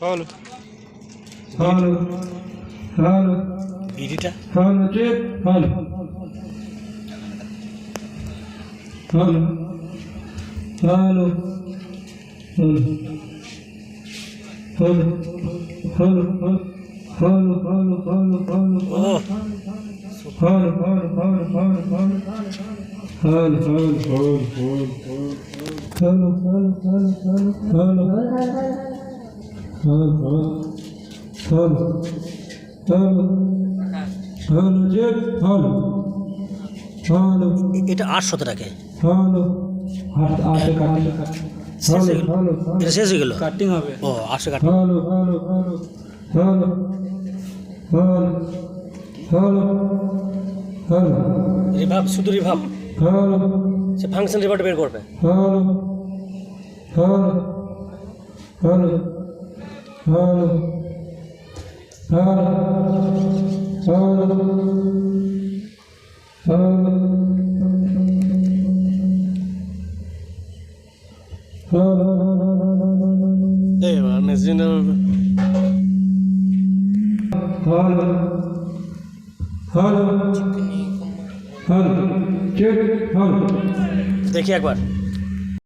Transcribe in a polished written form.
hello hello hello বিডিটা hello check hello hello hello hello hello hello hello hello hello hello ও hello hello hello hello hello hello hello hello hello hello hello hello check hello hello এটা 800 টাকা hello আটে কাটে hello hello এটা শেষ হয়ে গেল কাটিং হবে ও 800 cut hello hello hello hello hello hello hello রিভাব শুধু রিভাব হ্যালো সে ফাংশন রিভাবটা বের করবে hello hello hello hello hello hello hello এই machine hello hello hello check hello দেখি একবার